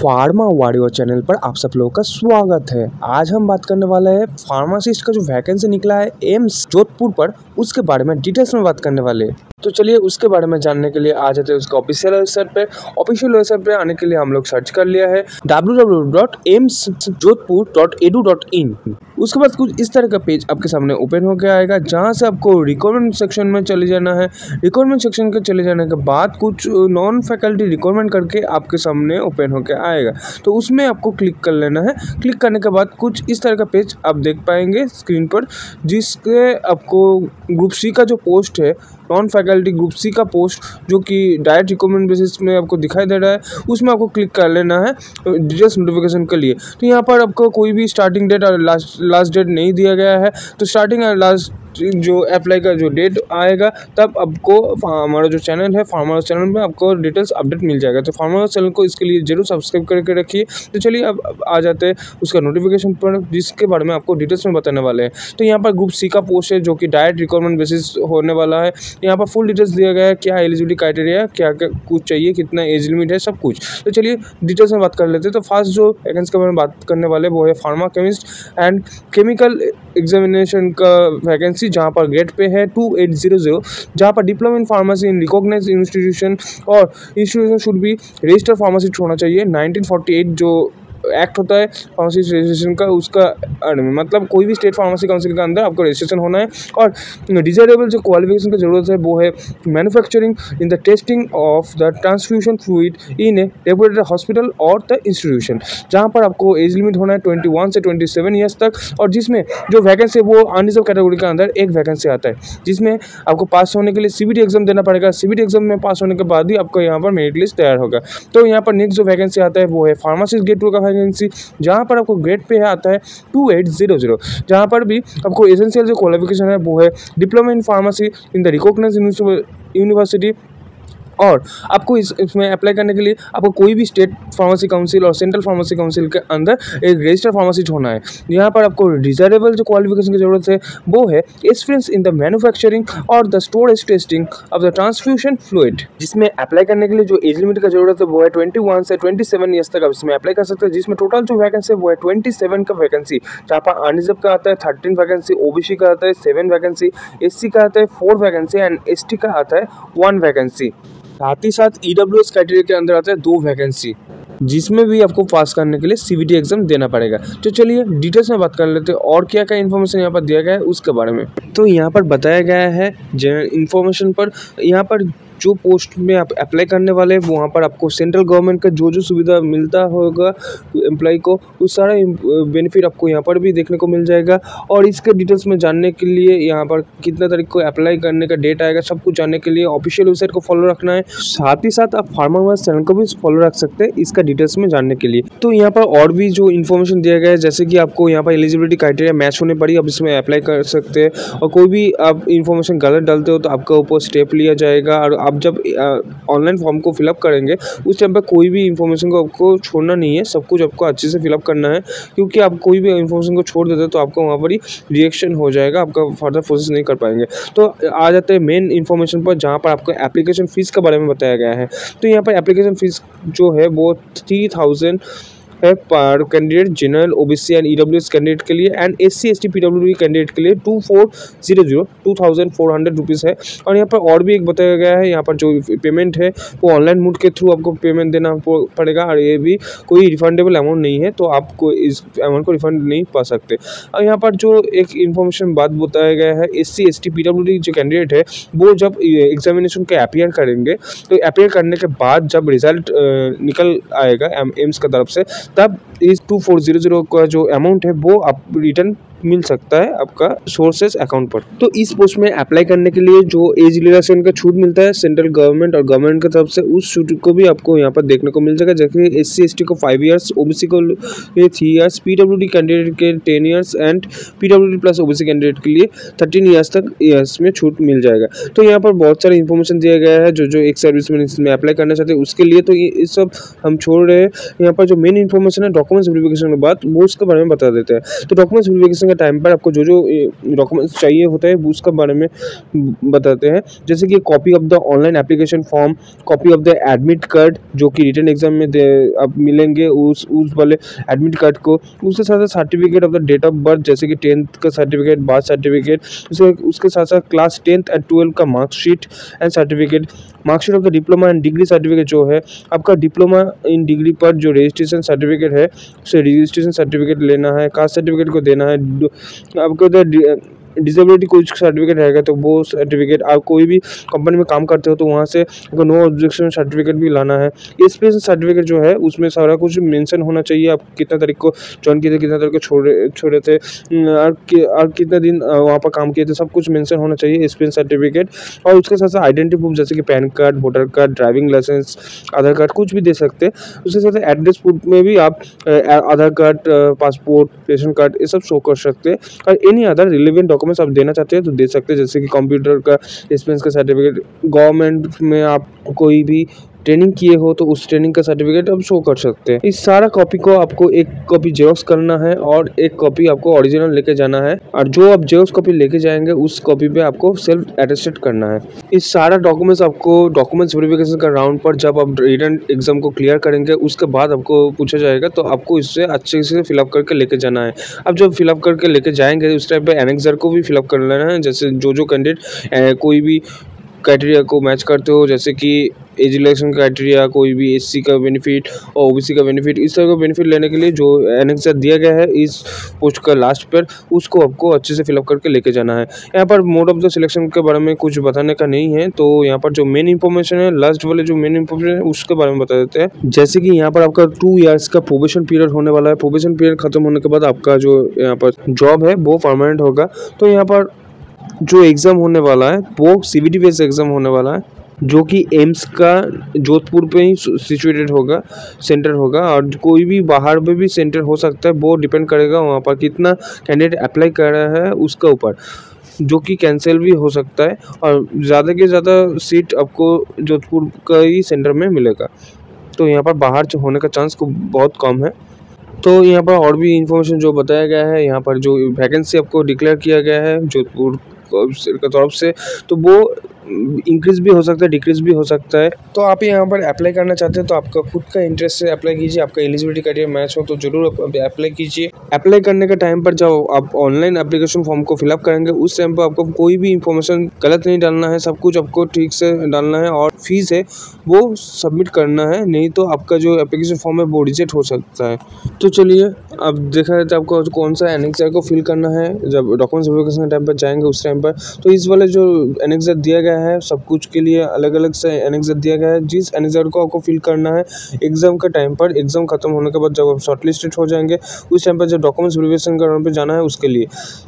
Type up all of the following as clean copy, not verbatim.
Pharma warrior channel पर आप सब लोगों का स्वागत है। आज हम बात करने वाले हैं फार्मासिस्ट का जो वैकेंसी निकला है एम्स जोधपुर पर, उसके बारे में डिटेल्स में बात करने वाले हैं। तो चलिए उसके बारे में जानने के लिए आ जाते हैं उसका ऑफिशियल वेबसाइट पे। ऑफिशियल वेबसाइट पे आने के लिए हम लोग सर्च कर लिया है www.aimsjodhpur.edu.in। उसके बाद कुछ इस तरह का पेज आपके सामने ओपन होकर आएगा, जहां से आपको रिक्वायरमेंट सेक्शन में चले जाना है। रिक्वायरमेंट सेक्शन के चले जाने के बाद कुछ नॉन फैकल्टी रिक्वायरमेंट करके आपके सामने ओपन होकर आएगा, तो उसमें आपको क्लिक कर लेना है। क्लिक करने के बाद कुछ इस तरह का पेज आप देख पाएंगे स्क्रीन पर, जिसके आपको ग्रुप सी का जो पोस्ट है, नॉन फैकल्टी ग्रुप सी का पोस्ट, जो कि डायरेक्ट रिक्वायरमेंट बेसिस में आपको दिखाई दे रहा है, उसमें आपको क्लिक कर लेना है डिटेल्स नोटिफिकेशन के लिए। तो यहाँ पर आपको कोई भी स्टार्टिंग डेट और लास्ट डेट नहीं दिया गया है, तो स्टार्टिंग और लास्ट जो अप्लाई का जो डेट आएगा तब आपको हमारा जो चैनल है फार्मर चैनल में आपको डिटेल्स अपडेट मिल जाएगा। तो फार्मर चैनल को इसके लिए जरूर सब्सक्राइब करके रखिए। तो चलिए अब आ जाते हैं उसका नोटिफिकेशन पर, जिसके बारे में आपको डिटेल्स में बताने वाले हैं। तो यहाँ पर ग्रुप सी का पोस्ट है, जो कि डायरेक्ट रिक्वायरमेंट बेसिस होने वाला है। यहाँ पर फुल डिटेल्स दिया गया है, क्या एलिजिबिलिटी क्राइटेरिया, क्या क्या कुछ चाहिए, कितना एज लिमिट है, सब कुछ। तो चलिए डिटेल्स में बात कर लेते हैं। तो फर्स्ट जो वैकेंसी के बारे में बात करने वाले वो है pharma chemist and chemical examination का वैकेंसी, जहाँ पर ग्रेड पे है 2800, जहाँ पर diploma in pharmacy in recognised institution और institution should be registered pharmacist होना चाहिए। 1948 जो एक्ट होता है फार्मासिस्ट रजिस्ट्रेशन का, उसका मतलब कोई भी स्टेट फार्मेसी काउंसिल के अंदर आपको रजिस्ट्रेशन होना है। और डिजायरेबल जो क्वालिफिकेशन की जरूरत है वो है manufacturing in the testing of the transfusion fluid in A reputed hospital और द इंस्टीट्यूशन, जहाँ पर आपको एज लिमिट होना है 21 से 27 ईयर्स तक। और जिसमें जो वैकेंसी है वो अनरिजर्व कैटेगरी के अंदर एक वैकेंसी आता है, जिसमें आपको पास होने के लिए सीबीटी एग्जाम देना पड़ेगा। सीबीटी एग्जाम में पास होने के बाद ही आपको यहाँ पर मेरिट लिस्ट तैयार होगा। तो यहाँ पर नेक्स्ट जो वैकेंसी आता है वो है फार्मासिस्ट ग्रेड 2 का वैकेंसी, जहाँ पर आपको ग्रेड पे आता है 2800, जहाँ पर भी आपको एसेंशियल जो क्वालिफिकेशन है वो है diploma in pharmacy in the recognised university. और आपको इसमें अप्लाई करने के लिए आपको कोई भी स्टेट फार्मेसी काउंसिल और सेंट्रल फार्मेसी काउंसिल के अंदर एक रजिस्टर्ड फार्मासिस्ट होना है। यहाँ पर आपको डिजायरेबल जो क्वालिफिकेशन की जरूरत है वो है एक्सपीरियंस इन द मैन्युफैक्चरिंग और the storage testing of the transfusion fluid. जिसमें अप्लाई करने के लिए जो एज लिमिट का जरूरत है वो है 21 से 27 ईयर्स तक आप इसमें अप्लाई कर सकते हैं। जिसमें टोटल जो वैकेंसी है वो है 27 का वैकेंसी, जहाँ पर अनरिजर्व का आता है 13 वैकेंसी, ओबीसी का आता है 7 वैकेंसी, एससी का आता है 4 वैकेंसी एंड एसटी का आता है 1 वैकेंसी। साथ ही साथ ईडब्ल्यूएस क्राइटेरिया के अंदर आता है 2 वैकेंसी, जिसमें भी आपको पास करने के लिए सीबीटी एग्जाम देना पड़ेगा। तो चलिए डिटेल्स में बात कर लेते हैं और क्या क्या इन्फॉर्मेशन यहाँ पर दिया गया है उसके बारे में। तो यहाँ पर बताया गया है जनरल इन्फॉर्मेशन पर, यहाँ पर जो पोस्ट में आप अप्लाई करने वाले हैं वहाँ पर आपको सेंट्रल गवर्नमेंट का जो जो सुविधा मिलता होगा एम्प्लॉय को, उस सारा बेनिफिट आपको यहाँ पर भी देखने को मिल जाएगा। और इसके डिटेल्स में जानने के लिए यहाँ पर कितना तारीख को अप्लाई करने का डेट आएगा, सब कुछ जानने के लिए ऑफिशियल वेबसाइट को फॉलो रखना है। साथ ही साथ आप फार्मावर्स चैनल को भी फॉलो रख सकते हैं इसका डिटेल्स में जानने के लिए। तो यहाँ पर और भी जो इन्फॉर्मेशन दिया गया है, जैसे कि आपको यहाँ पर एलिजिबिलिटी क्राइटेरिया मैच होने पर ही आप इसमें अप्लाई कर सकते हैं, और कोई भी आप इन्फॉर्मेशन गलत डालते हो तो आपका ऊपर स्टेप लिया जाएगा। और आप जब ऑनलाइन फॉर्म को फिलअप करेंगे उस टाइम पर कोई भी इन्फॉर्मेशन को आपको छोड़ना नहीं है, सब कुछ आपको अच्छे से फिलअप करना है, क्योंकि आप कोई भी इन्फॉर्मेशन को छोड़ देते हैं तो आपको वहाँ पर ही रिएक्शन हो जाएगा, आपका फर्दर प्रोसेस नहीं कर पाएंगे। तो आ जाते हैं मेन इन्फॉर्मेशन पर, जहाँ पर आपको एप्लीकेशन फ़ीस के बारे में बताया गया है। तो यहाँ पर एप्लीकेशन फ़ीस जो है वो 3000 है पर candidate, general, OBC and EWS candidate के लिए, and SC ST PWD candidate के लिए 2400 रुपीज़ है। और यहाँ पर और भी एक बताया गया है, यहाँ पर जो पेमेंट है वो ऑनलाइन मोड के थ्रू आपको पेमेंट देना पड़ेगा, और ये भी कोई रिफंडेबल अमाउंट नहीं है, तो आपको इस अमाउंट को रिफंड नहीं पा सकते। और यहाँ पर जो एक इन्फॉर्मेशन बात बताया गया है, एससी एसटी पीडब्ल्यूडी जो कैंडिडेट है वो जब एग्जामिनेशन के अपियर करेंगे, तो अपियर करने के बाद जब रिजल्ट निकल आएगा एम्स की तरफ से, तब इस 2400 का जो अमाउंट है वो आप रिटर्न मिल सकता है आपका सोर्सेस अकाउंट पर। तो इस पोस्ट में अप्लाई करने के लिए जो एज रिलैक्सेशन का छूट मिलता है सेंट्रल गवर्नमेंट और गवर्नमेंट की तरफ से, उस छूट को भी आपको यहाँ पर देखने को मिल जाएगा। जैसे एससी एसटी को 5 ईयर्स, ओबीसी को 3 ईयर्स, पीडब्ल्यूडी कैंडिडेट के 10 years and PWD plus OBC candidate के लिए 13 ईयर्स तक इसमें छूट मिल जाएगा। तो यहाँ पर बहुत सारे इन्फॉर्मेशन दिया गया है जो एक सर्विस में इसमें अप्लाई करना चाहते हैं उसके लिए। तो ये सब हम छोड़ रहे हैं। यहाँ पर जो मेन इन्फॉर्मेशन है डॉक्यूमेंट्स वेरिफिकेशन के बाद वो उसके बारे में बता देते हैं। तो डॉक्यूमेंट्स वेरिफिकेशन के टाइम पर आपको जो जो डॉक्यूमेंट्स चाहिए होता है उसका बारे में बताते हैं। जैसे कि copy of the online application form, copy of the admit card जो कि रिटन एग्जाम में आप मिलेंगे उस वाले एडमिट कार्ड को, उसके साथ साथ certificate of the date of birth जैसे कि 10th का सर्टिफिकेट, बर्थ सर्टिफिकेट, उसके साथ साथ क्लास 10th एंड 12 का marksheet and certificate, marksheet of the diploma and degree certificate जो है आपका डिप्लोमा इन डिग्री पर जो रजिस्ट्रेशन सर्टिफिकेट है उसे रजिस्ट्रेशन सर्टिफिकेट लेना है, कास्ट सर्टिफिकेट को देना है, आपको डिसेबिलिटी कोई सर्टिफिकेट रहेगा तो वो सर्टिफिकेट, आप कोई भी कंपनी में काम करते हो तो वहाँ से आपको नो ऑब्जेक्शन सर्टिफिकेट भी लाना है। स्पेशल सर्टिफिकेट जो है उसमें सारा कुछ मेंशन होना चाहिए, आप कितना तारीख को ज्वाइन किए थे, कितना तारीख को छोड़े थे और कितने दिन वहाँ पर काम किए थे, सब कुछ मेंशन होना चाहिए स्पेशल सर्टिफिकेट। और उसके साथ साथ आइडेंटिटी प्रूफ जैसे कि PAN card, voter card, driving licence, Aadhaar card कुछ भी दे सकते हैं। उसके साथ एड्रेस प्रूफ में भी आप आधार कार्ड, पासपोर्ट, रेशन कार्ड ये सब शो कर सकते हैं। और एनी अदर रिलेवेंट डॉक्यूमेंट्स आप देना चाहते हैं तो दे सकते हैं, जैसे कि कंप्यूटर का एक्सपीरियंस का सर्टिफिकेट, गवर्नमेंट में आप कोई भी ट्रेनिंग किए हो तो उस ट्रेनिंग का सर्टिफिकेट आप शो कर सकते हैं। इस सारा कॉपी को आपको एक कॉपी जेरोक्स करना है और एक कॉपी आपको ओरिजिनल लेके जाना है, और जो आप जेरोक्स कॉपी लेके जाएंगे उस कॉपी पे आपको सेल्फ अटेस्टेड करना है। इस सारा डॉक्यूमेंट्स आपको डॉक्यूमेंट्स वेरिफिकेशन का राउंड पर जब आप रिटन एग्जाम को क्लियर करेंगे उसके बाद आपको पूछा जाएगा, तो आपको इससे अच्छे से फिलअप करके लेके जाना है। अब जब फिलअप करके लेके जाएंगे उस टाइम पे एनेक्सर को भी फिलअप कर लेना है, जैसे जो कैंडिडेट कोई भी क्राइटेरिया को मैच करते हो, जैसे कि एज रिलेक्शन क्राइटेरिया, कोई भी एससी का बेनिफिट और ओबीसी का बेनिफिट, इस तरह का बेनिफिट लेने के लिए जो एनेक्सर दिया गया है इस पोस्ट का लास्ट पर, उसको आपको अच्छे से फिलअप करके लेके जाना है। यहाँ पर मोड ऑफ द सिलेक्शन के बारे में कुछ बताने का नहीं है, तो यहाँ पर जो मेन इंफॉर्मेशन है, लास्ट वाले जो मेन इंफॉर्मेशन है उसके बारे में बता देते हैं। जैसे कि यहाँ पर आपका 2 इयर्स का प्रोबेशन पीरियड होने वाला है। प्रोबेशन पीरियड खत्म होने के बाद आपका जो यहाँ पर जॉब है वो परमानेंट होगा। तो यहाँ पर जो एग्ज़ाम होने वाला है वो सीबीटी बेस्ड एग्ज़ाम होने वाला है, जो कि एम्स का जोधपुर पे ही सिचुएटेड होगा, सेंटर होगा, और कोई भी बाहर पे भी सेंटर हो सकता है, वो डिपेंड करेगा वहाँ पर कितना कैंडिडेट अप्लाई कर रहा है उसका ऊपर, जो कि कैंसिल भी हो सकता है। और ज़्यादा के ज़्यादा सीट आपको जोधपुर का ही सेंटर में मिलेगा, तो यहाँ पर बाहर होने का चांस बहुत कम है। तो यहाँ पर और भी इंफॉर्मेशन जो बताया गया है, यहाँ पर जो वैकेंसी आपको डिक्लेयर किया गया है जोधपुर की तरफ से, तो वो इंक्रीज भी हो सकता है, डिक्रीज भी हो सकता है। तो आप यहाँ पर अप्लाई करना चाहते हैं तो आपका खुद का इंटरेस्ट से अप्लाई कीजिए, आपका एलिजिबिलिटी क्राइटेरिया मैच हो तो जरूर अप्लाई कीजिए। अप्लाई करने के टाइम पर जब आप ऑनलाइन एप्लीकेशन फॉर्म को फिलअप करेंगे उस टाइम पर आपको कोई भी इंफॉर्मेशन गलत नहीं डालना है, सब कुछ आपको ठीक से डालना है, और फीस है वो सबमिट करना है, नहीं तो आपका जो एप्लीकेशन फॉर्म है वो रिजेक्ट हो सकता है। तो चलिए अब देखा जाए तो आपको कौन सा एनेक्सर को फिल करना है जब डॉक्यूमेंट्स वेरिफिकेशन के टाइम पर जाएंगे उस टाइम पर। तो इस वाले जो एनेक्सर दिया गया है सब कुछ के लिए अलग अलग से एनेक्सर दिया गया है, जिस एनेक्सर को आपको फिल करना है एग्जाम के टाइम पर, एग्जाम खत्म होने के बाद जब आप शॉर्टलिस्टेड हो जाएंगे उस टाइम पर जब डॉक्यूमेंट्स वेरिफिकेशन के राउंड पे जाना है उसके लिए।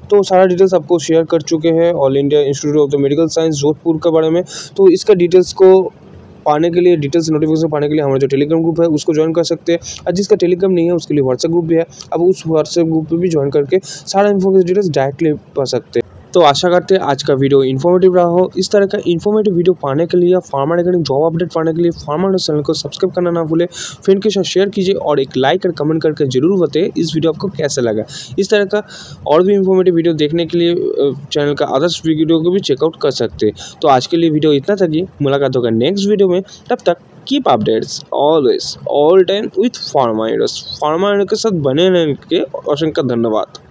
तो सारा डिटेल्स आपको शेयर कर चुके हैं all India institute of the medical science Jodhpur के बारे में। तो इसका डिटेल्स को पाने के लिए, डिटेल्स नोटिफिकेशन पाने के लिए हमारा जो टेलीग्राम ग्रुप है उसको ज्वाइन कर सकते हैं, और जिसका टेलीग्राम नहीं है उसके लिए व्हाट्सएप ग्रुप भी है, अब उस व्हाट्सएप ग्रुप पे भी ज्वाइन करके सारा इन्फॉर्मेशन डिटेल्स डायरेक्टली पा सकते हैं। तो आशा करते हैं आज का वीडियो इन्फॉर्मेटिव रहा हो। इस तरह का इन्फॉर्मेटिव वीडियो पाने के लिए, फार्मा रिगार्डिंग जॉब अपडेट पाने के लिए फार्मा चैनल को सब्सक्राइब करना ना भूले, फ्रेंड के साथ शेयर कीजिए और एक लाइक और कमेंट करके जरूर बताइए इस वीडियो आपको कैसा लगा। इस तरह का और भी इन्फॉर्मेटिव वीडियो देखने के लिए चैनल का अदर्स वीडियो को भी चेकआउट कर सकते हैं। तो आज के लिए वीडियो इतना था, कि मुलाकात होगा नेक्स्ट वीडियो में, तब तक keep updates always all time with pharma के साथ बने रहने के असंख्य धन्यवाद।